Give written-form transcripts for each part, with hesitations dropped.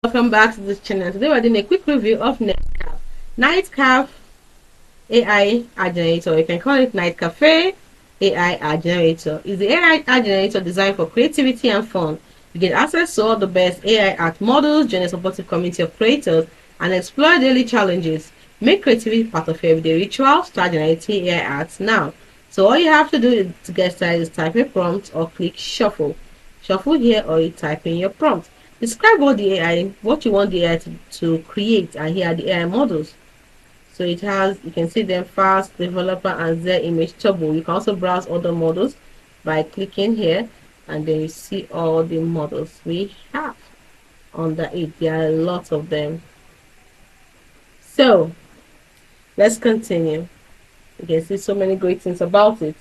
Welcome back to this channel. Today we're doing a quick review of NightCafe. NightCafe AI ad generator. You can call it NightCafe AI ad generator. It's the AI ad generator designed for creativity and fun. You get access to all the best AI art models, join a supportive community of creators, and explore daily challenges. Make creativity part of your everyday ritual. Start generating AI arts now. So all you have to do to get started is type a prompt or click shuffle. Shuffle here or you type in your prompt. Describe what you want the AI to create, and here are the AI models. So it has, you can see them: fast, developer, and Z image turbo. You can also browse other models by clicking here, and then you see all the models we have under it. There are a lot of them. So let's continue. You can see so many great things about it.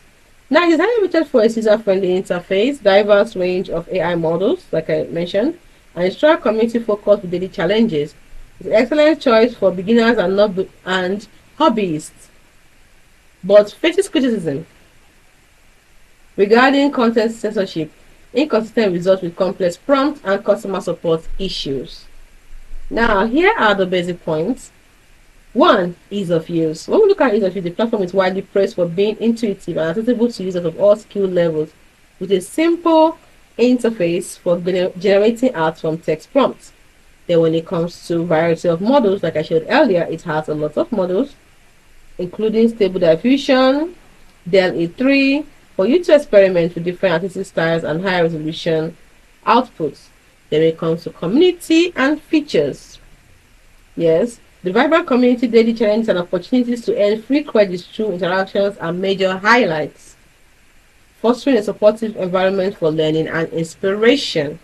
Now, it is animated for a user-friendly interface, diverse range of AI models, like I mentioned, and a strong community focused with daily challenges. It's an excellent choice for beginners and hobbyists, but faces criticism regarding content censorship, inconsistent results with complex prompts, and customer support issues. Now, here are the basic points. 1. Ease of use. When we look at ease of use, the platform is widely praised for being intuitive and accessible to users of all skill levels, with a simple interface for generating art from text prompts. Then when it comes to variety of models, like I showed earlier, it has a lot of models, including Stable Diffusion, Dell E3, for you to experiment with different artistic styles and high resolution outputs. Then when it comes to community and features, yes, the vibrant community, daily challenges, and opportunities to earn free credits through interactions are major highlights, fostering a supportive environment for learning and inspiration.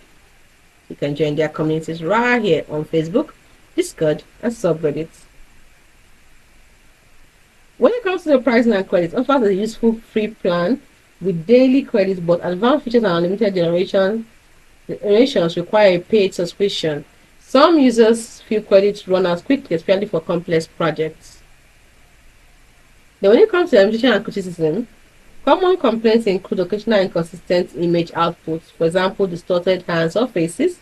You can join their communities right here on Facebook, Discord, and subreddits. When it comes to the pricing and credits, offers a useful free plan with daily credits, but advanced features and unlimited generations require a paid subscription. Some users feel credits run out quickly, especially for complex projects. Then when it comes to limitation and criticism, common complaints include occasional inconsistent image outputs, for example, distorted hands or faces,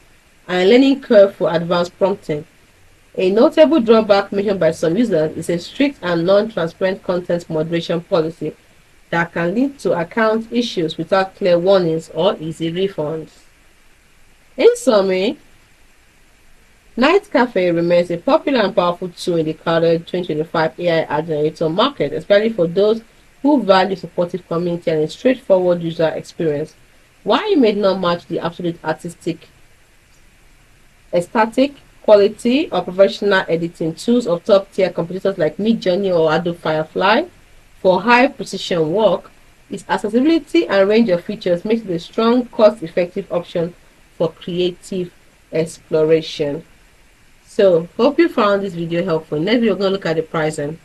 and learning curve for advanced prompting. A notable drawback mentioned by some users is a strict and non-transparent content moderation policy that can lead to account issues without clear warnings or easy refunds. In summary, NightCafe remains a popular and powerful tool in the crowded 2025 AI ad generator market, especially for those who value supportive community and a straightforward user experience. While it may not match the absolute aesthetic quality or professional editing tools of top-tier competitors like Midjourney or Adobe Firefly, for high-precision work, its accessibility and range of features makes it a strong, cost-effective option for creative exploration. So, hope you found this video helpful. Next, we're going to look at the pricing.